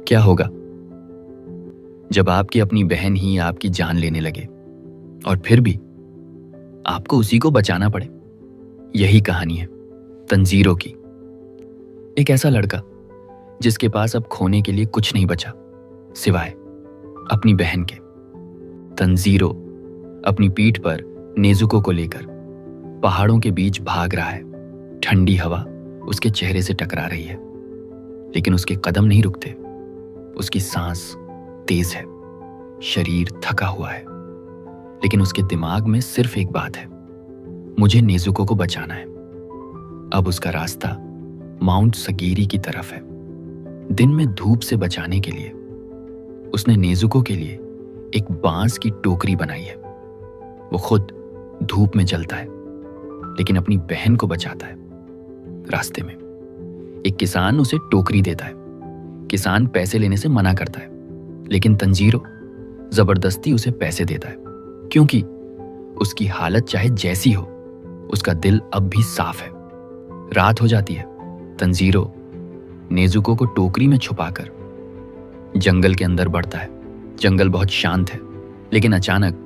क्या होगा जब आपकी अपनी बहन ही आपकी जान लेने लगे और फिर भी आपको उसी को बचाना पड़े? यही कहानी है तंजीरों की। एक ऐसा लड़का जिसके पास अब खोने के लिए कुछ नहीं बचा सिवाय अपनी बहन के। तंजीरो अपनी पीठ पर नेजुको को लेकर पहाड़ों के बीच भाग रहा है। ठंडी हवा उसके चेहरे से टकरा रही है, लेकिन उसके कदम नहीं रुकते। उसकी सांस तेज है, शरीर थका हुआ है, लेकिन उसके दिमाग में सिर्फ एक बात है, मुझे नेजुको को बचाना है। अब उसका रास्ता माउंट सगीरी की तरफ है। दिन में धूप से बचाने के लिए उसने नेजुको के लिए एक बांस की टोकरी बनाई है। वो खुद धूप में जलता है, लेकिन अपनी बहन को बचाता है। रास्ते में एक किसान उसे टोकरी देता है। किसान पैसे लेने से मना करता है, लेकिन तंजीरो जबरदस्ती उसे पैसे देता है, क्योंकि उसकी हालत चाहे जैसी हो, उसका दिल अब भी साफ है। रात हो जाती है। तंजीरो नेजुको को टोकरी में छुपाकर जंगल के अंदर बढ़ता है। जंगल बहुत शांत है, लेकिन अचानक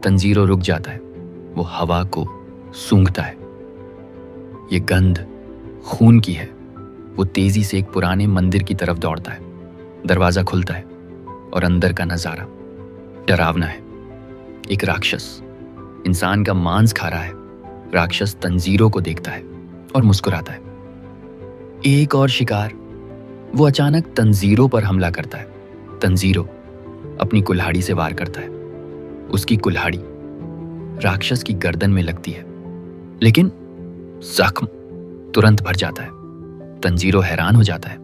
तंजीरो रुक जाता है। वो हवा को सूंघता है। ये गंध खून की है। वो तेजी से एक पुराने मंदिर की तरफ दौड़ता है। दरवाजा खुलता है और अंदर का नजारा डरावना है। एक राक्षस इंसान का मांस खा रहा है। राक्षस तंजीरो को देखता है और मुस्कुराता है। एक और शिकार। वो अचानक तंजीरो पर हमला करता है। तंजीरो अपनी कुल्हाड़ी से वार करता है। उसकी कुल्हाड़ी राक्षस की गर्दन में लगती है, लेकिन जख्म तुरंत भर जाता है। तंजीरो हैरान हो जाता है,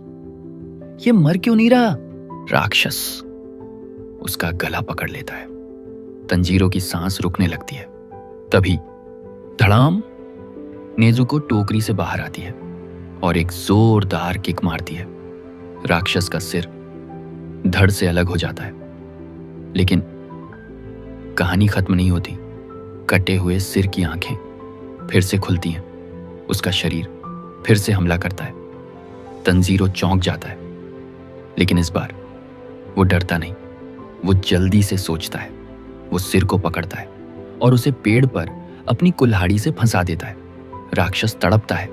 ये मर क्यों नहीं रहा? राक्षस उसका गला पकड़ लेता है। तंजीरो की सांस रुकने लगती है। तभी धड़ाम, नेजुको टोकरी से बाहर आती है और एक जोरदार किक मारती है। राक्षस का सिर धड़ से अलग हो जाता है, लेकिन कहानी खत्म नहीं होती। कटे हुए सिर की आंखें फिर से खुलती हैं। उसका शरीर फिर से हमला करता है। तंजीरो चौंक जाता है, लेकिन इस बार वो डरता नहीं। वो जल्दी से सोचता है। वो सिर को पकड़ता है और उसे पेड़ पर अपनी कुल्हाड़ी से फंसा देता है। राक्षस तड़पता है।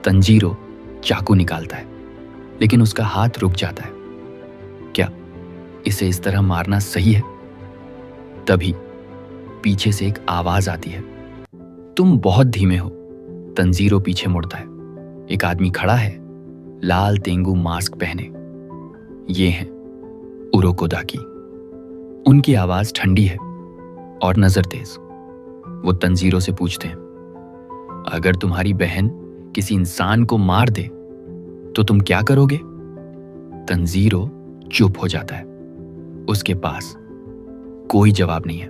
तंजीरो चाकू निकालता है, लेकिन उसका हाथ रुक जाता है। क्या इसे इस तरह मारना सही है? तभी पीछे से एक आवाज आती है, तुम बहुत धीमे हो। तंजीरो पीछे मुड़ता है। एक आदमी खड़ा है, लाल तेंगू मास्क पहने। ये हैं उरोकोदाकी। उनकी आवाज ठंडी है और नजर तेज। वो तंजीरो से पूछते हैं, अगर तुम्हारी बहन किसी इंसान को मार दे तो तुम क्या करोगे? तंजीरो चुप हो जाता है। उसके पास कोई जवाब नहीं है।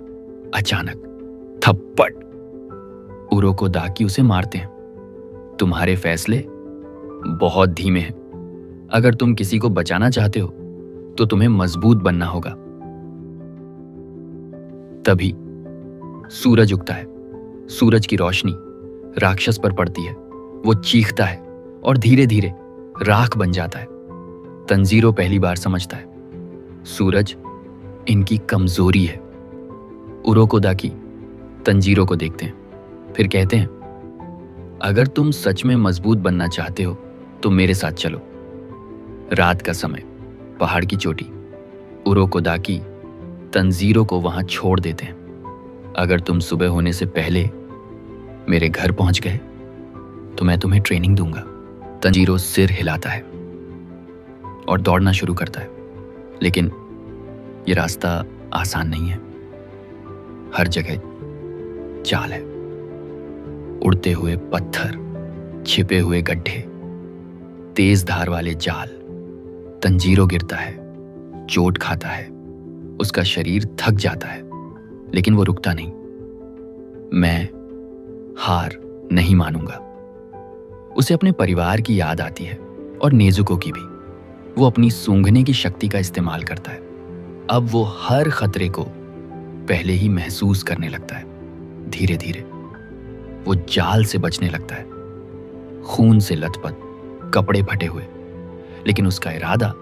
अचानक थप्पड़। उरोकोदाकी उसे मारते हैं। तुम्हारे फैसले बहुत धीमे हैं। अगर तुम किसी को बचाना चाहते हो तो तुम्हें मजबूत बनना होगा। तभी सूरज उगता है। सूरज की रोशनी राक्षस पर पड़ती है। वो चीखता है और धीरे धीरे राख बन जाता है। तंजीरो पहली बार समझता है, सूरज इनकी कमजोरी है। उरोकोदाकी तंजीरो को देखते हैं, फिर कहते हैं, अगर तुम सच में मजबूत बनना चाहते हो तो मेरे साथ चलो। रात का समय, पहाड़ की चोटी। उरोकोदाकी तंजीरो को वहां छोड़ देते हैं। अगर तुम सुबह होने से पहले मेरे घर पहुंच गए तो मैं तुम्हें ट्रेनिंग दूंगा। तंजीरो सिर हिलाता है और दौड़ना शुरू करता है, लेकिन यह रास्ता आसान नहीं है। हर जगह जाल है, उड़ते हुए पत्थर, छिपे हुए गड्ढे, तेज धार वाले जाल। तंजीरो गिरता है, चोट खाता है, उसका शरीर थक जाता है, लेकिन वो रुकता नहीं। मैं हार नहीं मानूंगा। उसे अपने परिवार की याद आती है और नेजुको की भी। वो अपनी सूंघने की शक्ति का इस्तेमाल करता है। अब वो हर खतरे को पहले ही महसूस करने लगता है। धीरे धीरे वो जाल से बचने लगता है, खून से लथपथ, कपड़े फटे हुए, लेकिन उसका इरादा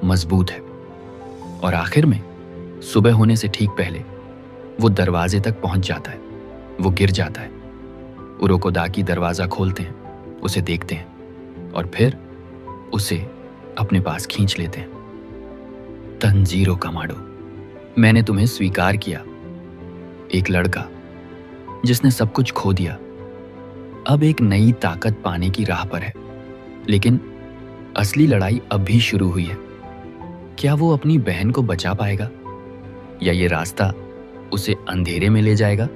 मजबूत है। और आखिर में सुबह होने से ठीक पहले वो दरवाजे तक पहुंच जाता है। वो गिर जाता है। उरोकोदाकी दरवाजा खोलते हैं, उसे देखते हैं और फिर उसे अपने पास खींच लेते हैं। तंजीरो कामाडो, मैंने तुम्हें स्वीकार किया। एक लड़का जिसने सब कुछ खो दिया, अब एक नई ताकत पाने की राह पर है। लेकिन असली लड़ाई अब भी शुरू हुई है। क्या वो अपनी बहन को बचा पाएगा या ये रास्ता उसे अंधेरे में ले जाएगा?